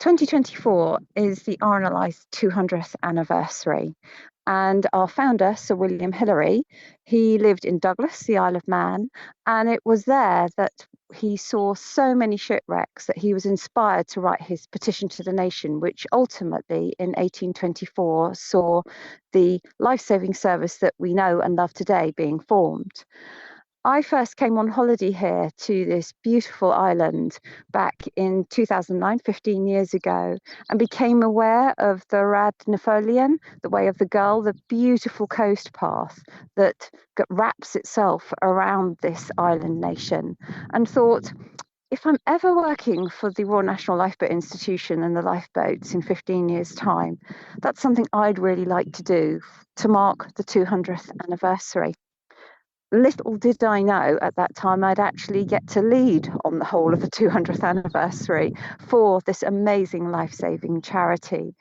2024 is the RNLI's 200th anniversary, and our founder, Sir William Hillary, he lived in Douglas, the Isle of Man, and it was there that he saw so many shipwrecks that he was inspired to write his petition to the nation, which ultimately in 1824 saw the life-saving service that we know and love today being formed. I first came on holiday here to this beautiful island back in 2009, 15 years ago, and became aware of the Raad, the Way of the Gull, the beautiful coast path that wraps itself around this island nation, and thought, if I'm ever working for the Royal National Lifeboat Institution and the lifeboats in 15 years' time, that's something I'd really like to do to mark the 200th anniversary. Little did I know at that time I'd actually get to lead on the whole of the 200th anniversary for this amazing life-saving charity.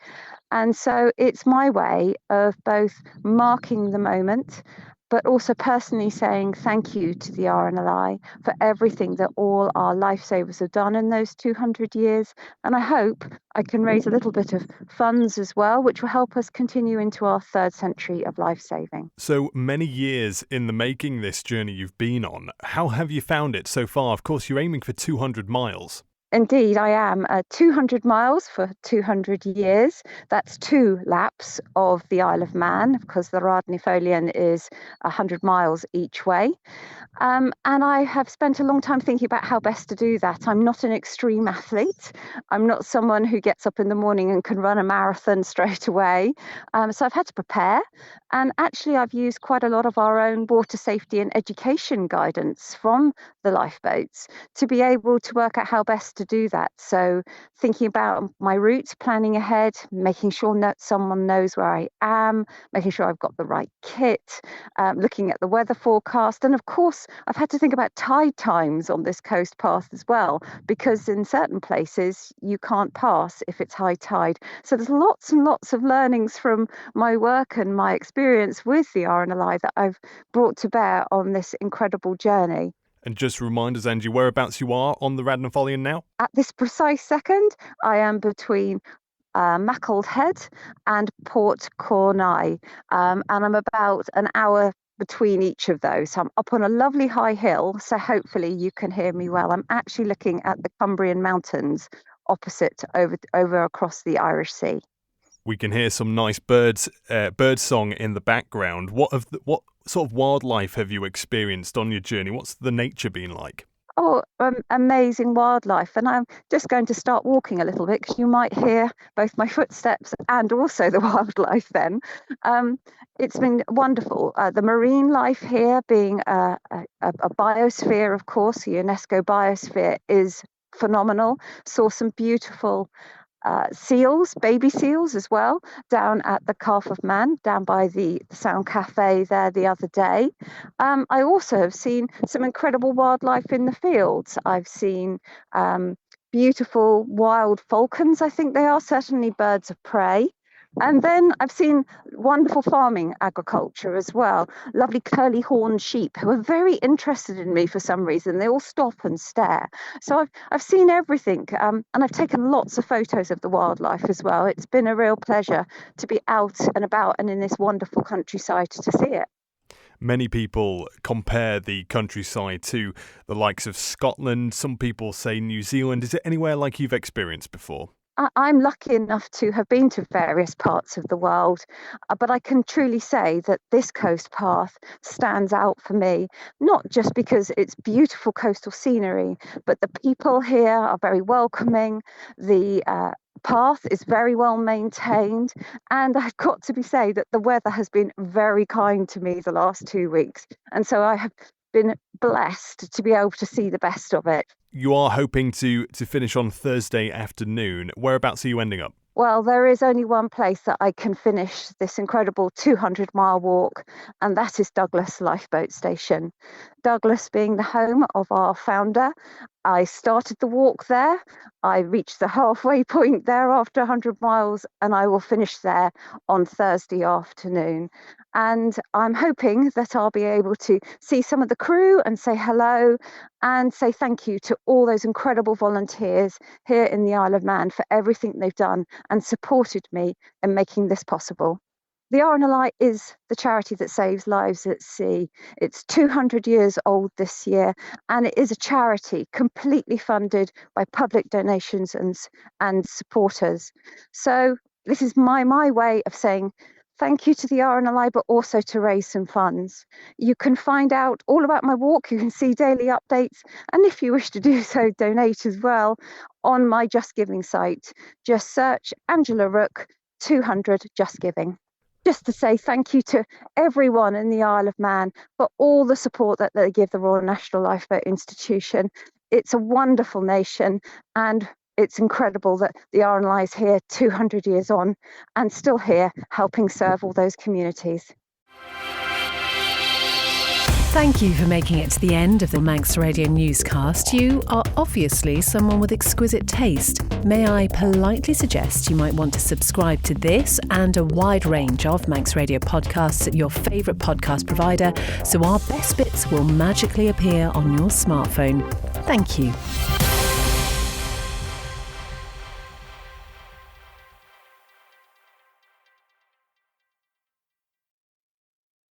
And so it's my way of both marking the moment, but also personally saying thank you to the RNLI for everything that all our lifesavers have done in those 200 years. And I hope I can raise a little bit of funds as well, which will help us continue into our third century of lifesaving. So many years in the making, this journey you've been on. How have you found it so far? Of course, you're aiming for 200 miles. Indeed, I am. 200 miles for 200 years. That's 2 laps of the Isle of Man, because the Raad Foillan is 100 miles each way. And I have spent a long time thinking about how best to do that. I'm not an extreme athlete. I'm not someone who gets up in the morning and can run a marathon straight away. So I've had to prepare. And actually, I've used quite a lot of our own water safety and education guidance from the lifeboats to be able to work out how best to do that. So thinking about my route, planning ahead, making sure that someone knows where I am, making sure I've got the right kit, looking at the weather forecast. And of course, I've had to think about tide times on this coast path as well, because in certain places you can't pass if it's high tide. So there's lots and lots of learnings from my work and my experience with the RNLI that I've brought to bear on this incredible journey. And just remind us, Angie, whereabouts you are on the Raad Foillan now? At this precise second, I am between Mackle Head and Port Cornai, and I'm about an hour between each of those. So I'm up on a lovely high hill, so hopefully you can hear me well. I'm actually looking at the Cumbrian Mountains opposite over across the Irish Sea. We can hear some nice bird song in the background. What sort of wildlife have you experienced on your journey? What's the nature been like? Oh, amazing wildlife. And I'm just going to start walking a little bit because you might hear both my footsteps and also the wildlife then. It's been wonderful. The marine life here being a biosphere, of course, a UNESCO biosphere, is phenomenal. Saw some beautiful seals, baby seals as well, down at the Calf of Man, down by the Sound Cafe there the other day. I also have seen some incredible wildlife in the fields. I've seen beautiful wild falcons, I think they are, certainly birds of prey. And then I've seen wonderful farming agriculture as well. Lovely curly horned sheep who are very interested in me for some reason. They all stop and stare. So I've seen everything, and I've taken lots of photos of the wildlife as well. It's been a real pleasure to be out and about and in this wonderful countryside to see it. Many people compare the countryside to the likes of Scotland. Some people say New Zealand. Is it anywhere like you've experienced before? I'm lucky enough to have been to various parts of the world, but I can truly say that this coast path stands out for me, not just because it's beautiful coastal scenery, but the people here are very welcoming. The path is very well maintained, and I've got to say that the weather has been very kind to me the last 2 weeks, and so I have been blessed to be able to see the best of it. You are hoping to finish on Thursday afternoon. Whereabouts are you ending up? Well, there is only one place that I can finish this incredible 200-mile walk, and that is Douglas Lifeboat Station. Douglas being the home of our founder, I started the walk there. I reached the halfway point there after 100 miles, and I will finish there on Thursday afternoon. And I'm hoping that I'll be able to see some of the crew and say hello and say thank you to all those incredible volunteers here in the Isle of Man for everything they've done and supported me in making this possible. The RNLI is the charity that saves lives at sea. It's 200 years old this year, and it is a charity completely funded by public donations and supporters. So this is my way of saying thank you to the RNLI, but also to raise some funds. You can find out all about my walk. You can see daily updates, and if you wish to do so, donate as well on my Just Giving site. Just search Anjie Rook 200 Just Giving. Just to say thank you to everyone in the Isle of Man for all the support that they give the Royal National Lifeboat Institution. It's a wonderful nation, and it's incredible that the RNLI is here 200 years on and still here helping serve all those communities. Thank you for making it to the end of the Manx Radio Newscast. You are obviously someone with exquisite taste. May I politely suggest you might want to subscribe to this and a wide range of Manx Radio podcasts at your favourite podcast provider, so our best bits will magically appear on your smartphone. Thank you.